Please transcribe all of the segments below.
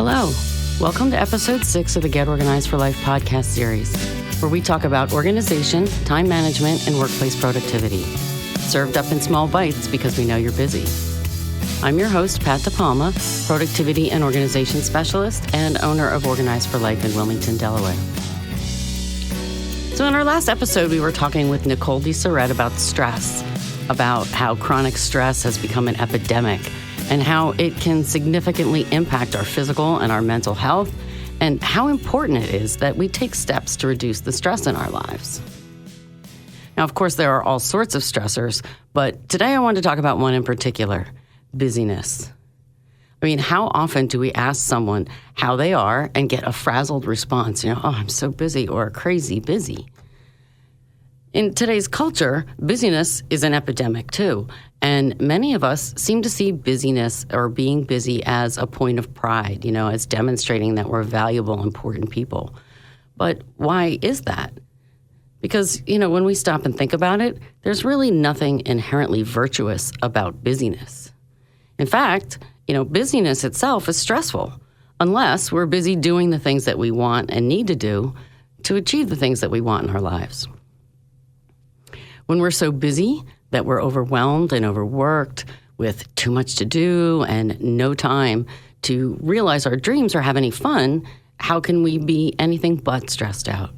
Hello. Welcome to episode 6 of the Get Organized for Life podcast series, where we talk about organization, time management, and workplace productivity, served up in small bites because we know you're busy. I'm your host, Pat DePalma, productivity and organization specialist and owner of Organized for Life in Wilmington, Delaware. So in our last episode, we were talking with Nicole DeSarette about stress, about how chronic stress has become an epidemic and how it can significantly impact our physical and our mental health, and how important it is that we take steps to reduce the stress in our lives. Now, of course, there are all sorts of stressors, but today I want to talk about one in particular, busyness. I mean, how often do we ask someone how they are and get a frazzled response? Oh, I'm so busy, or crazy busy. In today's culture, busyness is an epidemic too, and many of us seem to see busyness or being busy as a point of pride, as demonstrating that we're valuable, important people. But why is that? Because, when we stop and think about it, there's really nothing inherently virtuous about busyness. In fact, busyness itself is stressful, unless we're busy doing the things that we want and need to do to achieve the things that we want in our lives. When we're so busy that we're overwhelmed and overworked with too much to do and no time to realize our dreams or have any fun, how can we be anything but stressed out?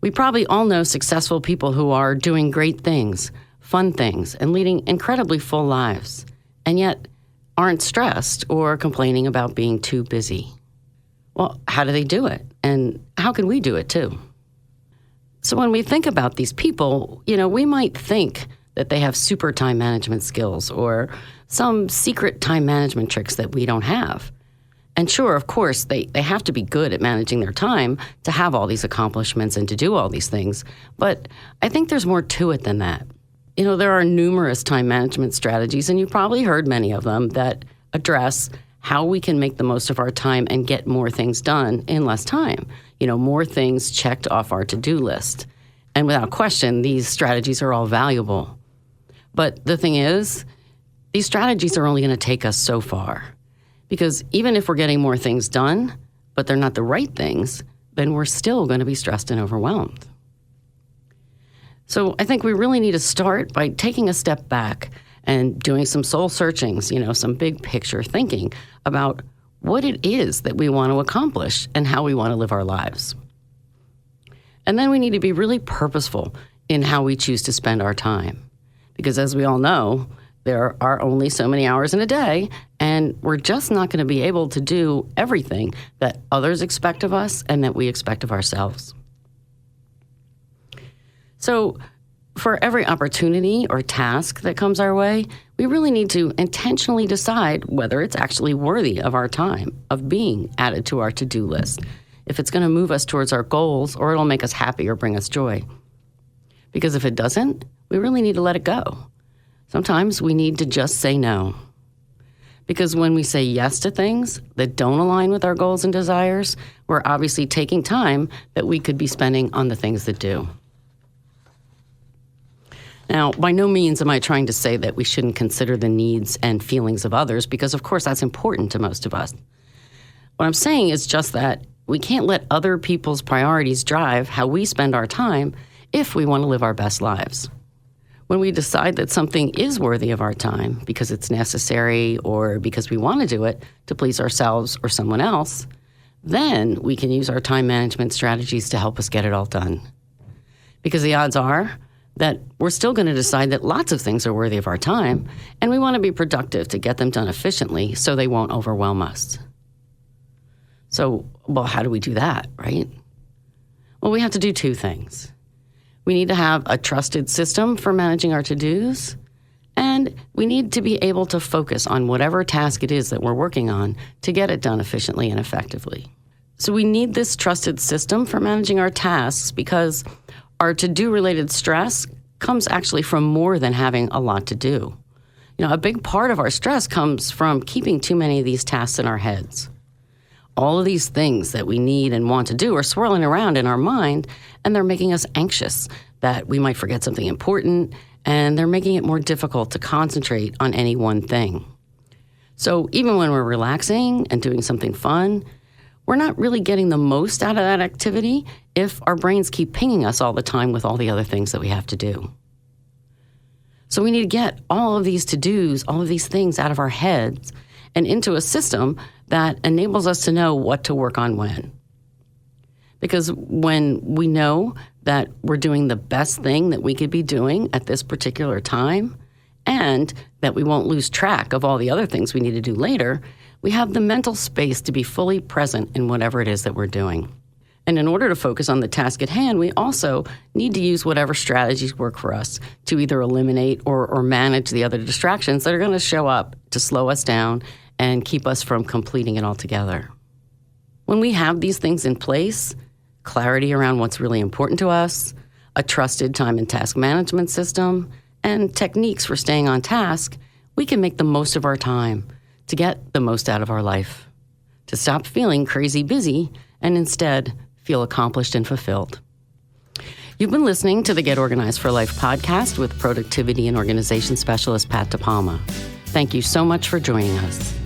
We probably all know successful people who are doing great things, fun things, and leading incredibly full lives, and yet aren't stressed or complaining about being too busy. Well, how do they do it? And how can we do it too? So when we think about these people, we might think that they have super time management skills or some secret time management tricks that we don't have. And sure, of course, they have to be good at managing their time to have all these accomplishments and to do all these things. But I think there's more to it than that. There are numerous time management strategies, and you've probably heard many of them, that address how we can make the most of our time and get more things done in less time. More things checked off our to-do list. And without question, these strategies are all valuable. But the thing is, these strategies are only going to take us so far. Because even if we're getting more things done, but they're not the right things, then we're still going to be stressed and overwhelmed. So I think we really need to start by taking a step back and doing some soul searchings, some big picture thinking about what it is that we want to accomplish and how we want to live our lives. And then we need to be really purposeful in how we choose to spend our time. Because as we all know, there are only so many hours in a day, and we're just not going to be able to do everything that others expect of us and that we expect of ourselves. So for every opportunity or task that comes our way, we really need to intentionally decide whether it's actually worthy of our time, of being added to our to-do list, if it's going to move us towards our goals or it'll make us happy or bring us joy. Because if it doesn't, we really need to let it go. Sometimes we need to just say no. Because when we say yes to things that don't align with our goals and desires, we're obviously taking time that we could be spending on the things that do. Now, by no means am I trying to say that we shouldn't consider the needs and feelings of others, because of course that's important to most of us. What I'm saying is just that we can't let other people's priorities drive how we spend our time if we want to live our best lives. When we decide that something is worthy of our time because it's necessary or because we want to do it to please ourselves or someone else, then we can use our time management strategies to help us get it all done. Because the odds are that we're still going to decide that lots of things are worthy of our time, and we want to be productive to get them done efficiently so they won't overwhelm us. So, how do we do that, right? Well, we have to do two things. We need to have a trusted system for managing our to-dos, and we need to be able to focus on whatever task it is that we're working on to get it done efficiently and effectively. So we need this trusted system for managing our tasks because our to-do related stress comes actually from more than having a lot to do. A big part of our stress comes from keeping too many of these tasks in our heads. All of these things that we need and want to do are swirling around in our mind, and they're making us anxious that we might forget something important, and they're making it more difficult to concentrate on any one thing. So even when we're relaxing and doing something fun, we're not really getting the most out of that activity if our brains keep pinging us all the time with all the other things that we have to do. So we need to get all of these to-dos, all of these things out of our heads and into a system that enables us to know what to work on when. Because when we know that we're doing the best thing that we could be doing at this particular time, and that we won't lose track of all the other things we need to do later, we have the mental space to be fully present in whatever it is that we're doing. And in order to focus on the task at hand, we also need to use whatever strategies work for us to either eliminate or manage the other distractions that are going to show up to slow us down and keep us from completing it altogether. When we have these things in place, clarity around what's really important to us, a trusted time and task management system, and techniques for staying on task, we can make the most of our time to get the most out of our life, to stop feeling crazy busy and instead feel accomplished and fulfilled. You've been listening to the Get Organized for Life podcast with productivity and organization specialist Pat DePalma. Thank you so much for joining us.